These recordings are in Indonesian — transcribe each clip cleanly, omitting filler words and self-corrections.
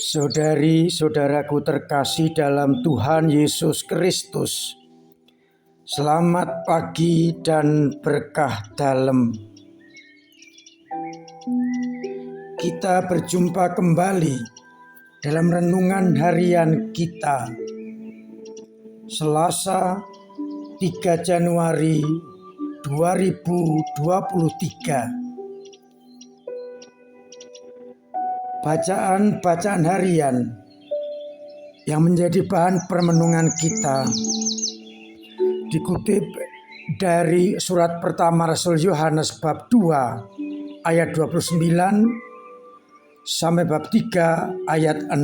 Saudari-saudaraku terkasih dalam Tuhan Yesus Kristus, selamat pagi dan berkah dalam. Kita berjumpa kembali dalam renungan harian kita, Selasa 3 Januari 2023. Bacaan harian yang menjadi bahan permenungan kita dikutip dari surat pertama Rasul Yohanes bab 2 ayat 29 sampai bab 3 ayat 6.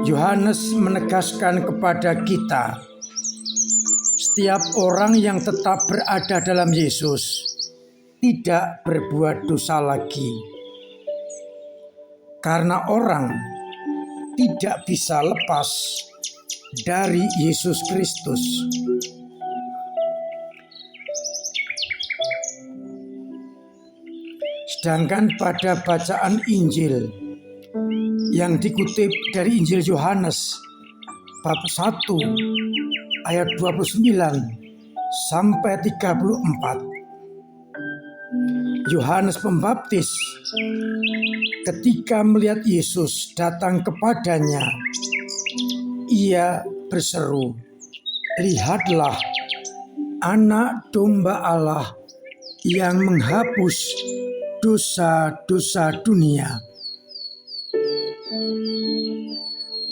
Yohanes menegaskan kepada kita, setiap orang yang tetap berada dalam Yesus tidak berbuat dosa lagi. Karena orang tidak bisa lepas dari Yesus Kristus. Sedangkan pada bacaan Injil yang dikutip dari Injil Yohanes bab 1 ayat 29 sampai 34. Yohanes Pembaptis ketika melihat Yesus datang kepadanya, ia berseru, "Lihatlah Anak Domba Allah yang menghapus dosa-dosa dunia."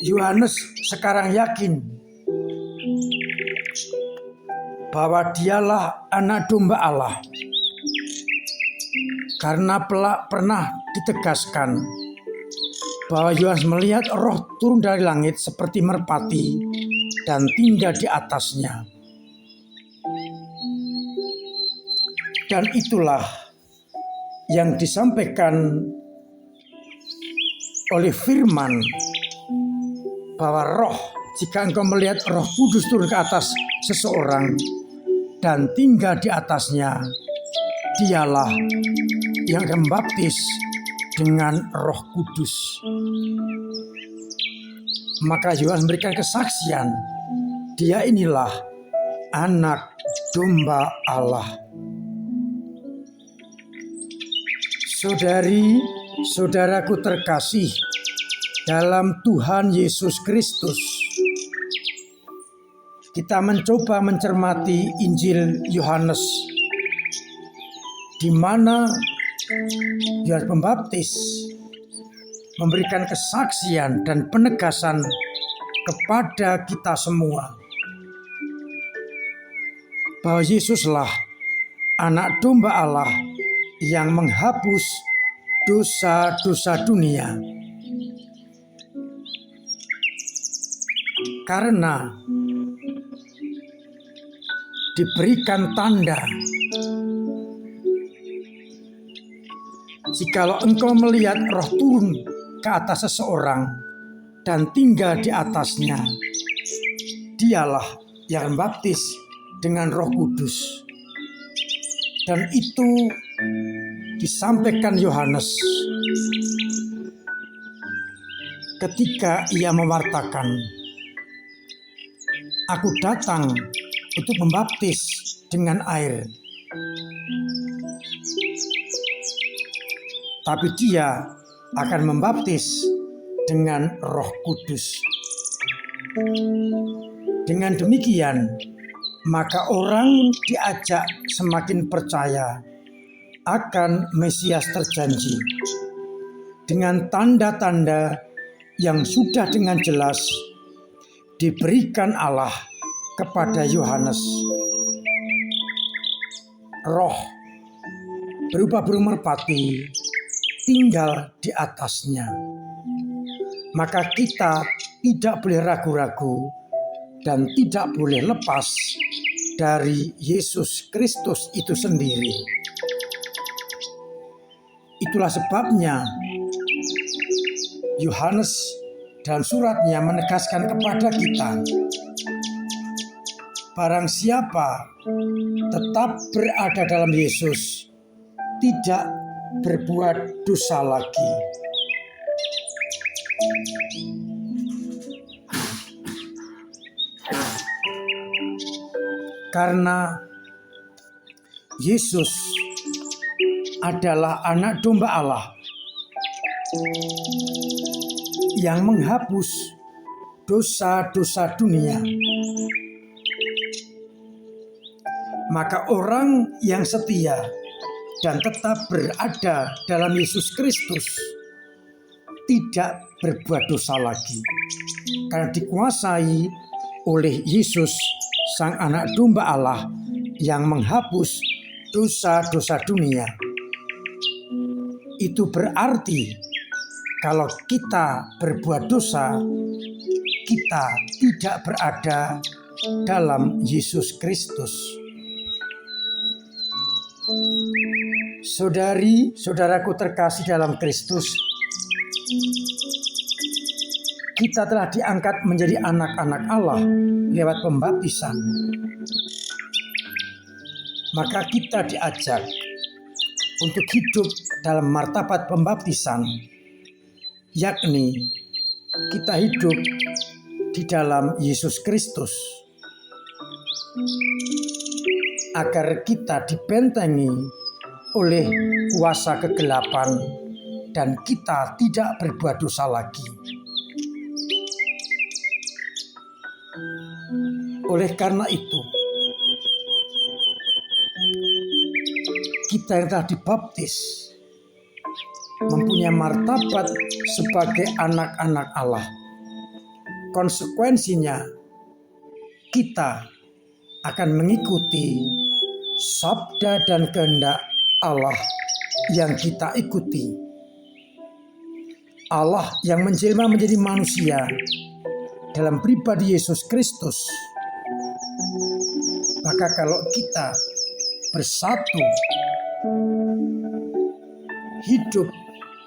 Yohanes sekarang yakin bahwa dialah Anak Domba Allah. Karena pernah ditegaskan bahwa Yohanes melihat roh turun dari langit seperti merpati dan tinggal di atasnya. Dan itulah yang disampaikan oleh firman bahwa roh, jika engkau melihat Roh Kudus turun ke atas seseorang dan tinggal di atasnya, dialah yang akan membaptis dengan Roh Kudus. Maka Yohanes memberikan kesaksian, dia inilah Anak Domba Allah. Saudari-saudaraku terkasih dalam Tuhan Yesus Kristus, kita mencoba mencermati Injil Yohanes, di mana Yohanes Pembaptis memberikan kesaksian dan penegasan kepada kita semua bahwa Yesuslah Anak Domba Allah yang menghapus dosa-dosa dunia. Karena diberikan tanda, jikalau engkau melihat roh turun ke atas seseorang dan tinggal di atasnya, dialah yang membaptis dengan Roh Kudus. Dan itu disampaikan Yohanes ketika ia mewartakan, "Aku datang untuk membaptis dengan air, tapi dia akan membaptis dengan Roh Kudus." Dengan demikian, maka orang diajak semakin percaya akan Mesias terjanji dengan tanda-tanda yang sudah dengan jelas diberikan Allah kepada Yohanes. Roh berupa burung merpati tinggal di atasnya. Maka kita tidak boleh ragu-ragu dan tidak boleh lepas dari Yesus Kristus itu sendiri. Itulah sebabnya Yohanes dalam suratnya menegaskan kepada kita, barang siapa tetap berada dalam Yesus tidak berbuat dosa lagi. Karena Yesus adalah anak domba Allah yang menghapus dosa-dosa dunia, maka orang yang setia dan tetap berada dalam Yesus Kristus tidak berbuat dosa lagi, karena dikuasai oleh Yesus, Sang Anak Domba Allah yang menghapus dosa-dosa dunia. Itu berarti kalau kita berbuat dosa, kita tidak berada dalam Yesus Kristus. Saudari-saudaraku terkasih dalam Kristus, kita telah diangkat menjadi anak-anak Allah lewat pembaptisan. Maka kita diajak untuk hidup dalam martabat pembaptisan, yakni kita hidup di dalam Yesus Kristus, agar kita dibentengi oleh kuasa kegelapan dan kita tidak berbuat dosa lagi. Oleh karena itu, kita yang telah dibaptis mempunyai martabat sebagai anak-anak Allah. Konsekuensinya, kita akan mengikuti sabda dan kehendak Allah yang kita ikuti. Allah yang menjelma menjadi manusia dalam pribadi Yesus Kristus. Maka kalau kita bersatu hidup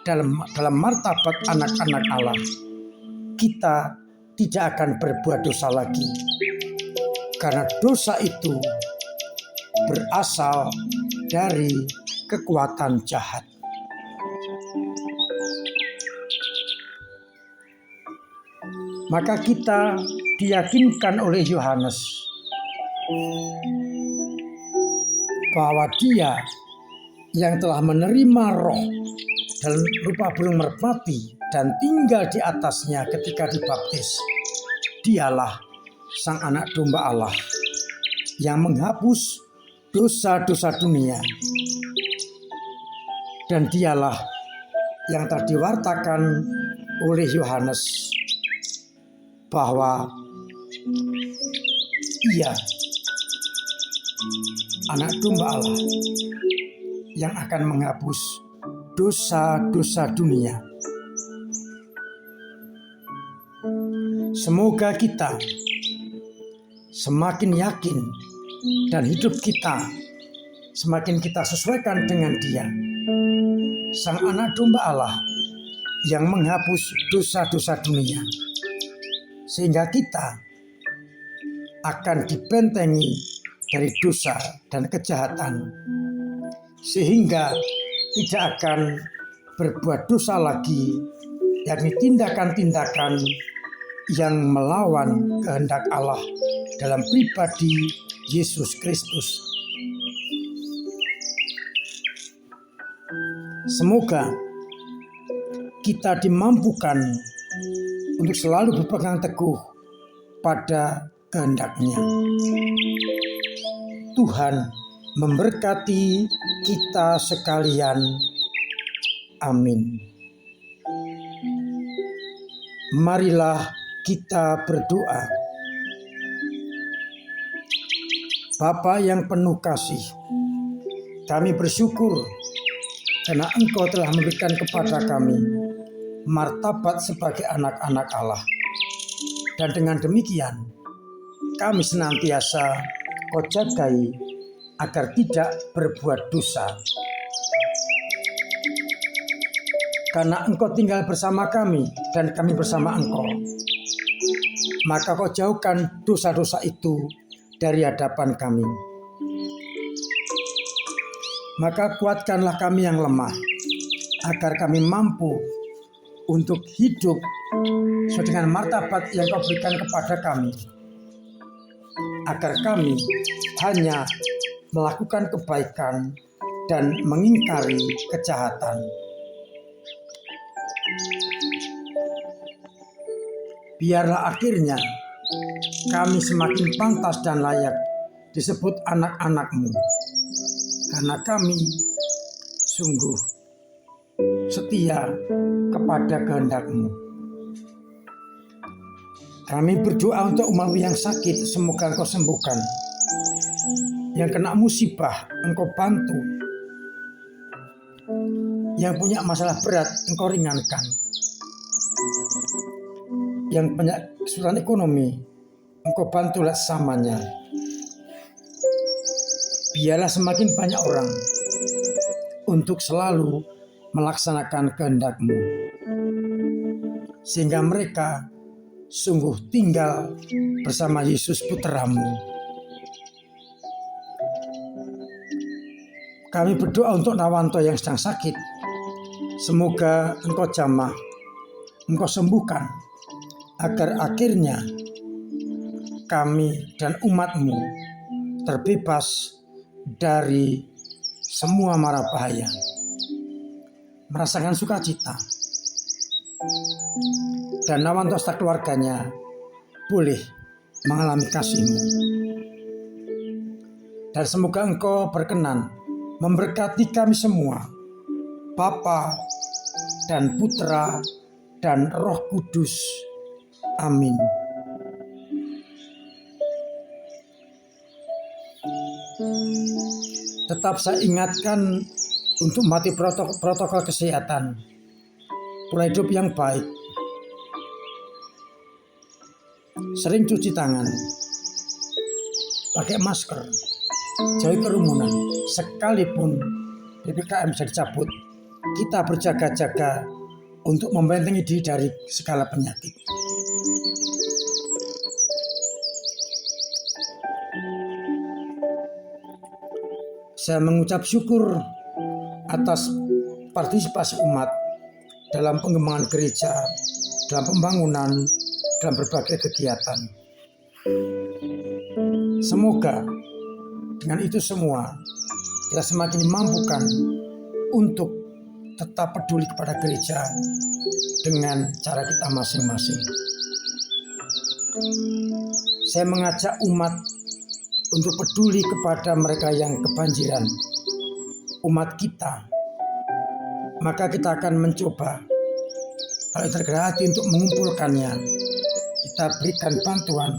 dalam martabat anak-anak Allah, kita tidak akan berbuat dosa lagi, karena dosa itu berasal dari kekuatan jahat. Maka kita diyakinkan oleh Yohanes bahwa Dia yang telah menerima Roh dalam rupa burung merpati dan tinggal di atasnya ketika dibaptis, Dialah Sang Anak Domba Allah yang menghapus dosa-dosa dunia, dan Dialah yang telah diwartakan oleh Yohanes bahwa Ia Anak Domba Allah yang akan menghapus dosa-dosa dunia. Semoga kita semakin yakin dan hidup kita semakin kita sesuaikan dengan Dia, Sang Anak Domba Allah yang menghapus dosa-dosa dunia, sehingga kita akan dibentengi dari dosa dan kejahatan, sehingga tidak akan berbuat dosa lagi, yakni tindakan-tindakan yang melawan kehendak Allah dalam pribadi Yesus Kristus. Semoga kita dimampukan untuk selalu berpegang teguh pada kehendak-Nya. Tuhan memberkati kita sekalian. Amin. Marilah kita berdoa. Bapa yang penuh kasih, kami bersyukur karena Engkau telah memberikan kepada kami martabat sebagai anak-anak Allah. Dan dengan demikian, kami senantiasa Kau jagai agar tidak berbuat dosa. Karena Engkau tinggal bersama kami dan kami bersama Engkau, maka Kau jauhkan dosa-dosa itu dari hadapan kami. Maka kuatkanlah kami yang lemah, agar kami mampu untuk hidup sesuai dengan martabat yang Kau berikan kepada kami, agar kami hanya melakukan kebaikan dan mengingkari kejahatan. Biarlah akhirnya kami semakin pantas dan layak disebut anak-anak-Mu, karena kami sungguh setia kepada kehendak-Mu. Kami berdoa untuk umat yang sakit, semoga Engkau sembuhkan. Yang kena musibah, Engkau bantu. Yang punya masalah berat, Engkau ringankan. Yang punya kesulitan ekonomi, Engkau bantulah sesamanya. Biarlah semakin banyak orang untuk selalu melaksanakan kehendak-Mu, sehingga mereka sungguh tinggal bersama Yesus Putra-Mu. Kami berdoa untuk Nawanto yang sedang sakit. Semoga Engkau jamah, Engkau sembuhkan, agar akhirnya kami dan umat-Mu terbebas dari semua mara bahaya, merasakan sukacita, dan Nawanto serta keluarganya boleh mengalami kasih-Mu. Dan semoga Engkau berkenan memberkati kami semua, Bapa dan Putra dan Roh Kudus. Amin. Tetap saya ingatkan untuk mematuhi protokol kesehatan, pola hidup yang baik, sering cuci tangan, pakai masker, jauhi kerumunan. Sekalipun PPKM bisa dicabut, kita berjaga-jaga untuk membentengi diri dari segala penyakit. Saya mengucap syukur atas partisipasi umat dalam pengembangan gereja, dalam pembangunan, dalam berbagai kegiatan. Semoga dengan itu semua kita semakin dimampukan untuk tetap peduli kepada gereja dengan cara kita masing-masing. Saya mengajak umat untuk peduli kepada mereka yang kebanjiran, umat kita. Maka kita akan mencoba, kalau tergerak hati untuk mengumpulkannya, kita berikan bantuan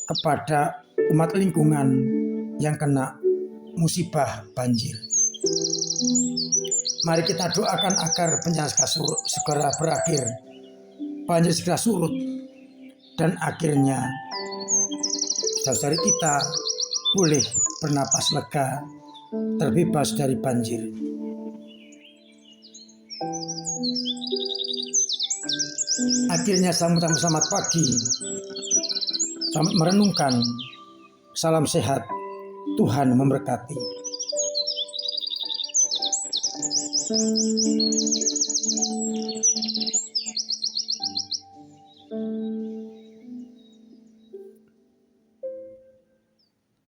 kepada umat lingkungan yang kena musibah banjir. Mari kita doakan agar bencana segera berakhir, banjir segera surut, dan akhirnya saudara kita boleh bernapas lega, terbebas dari banjir. Akhirnya selamat pagi, selamat merenungkan, salam sehat, Tuhan memberkati.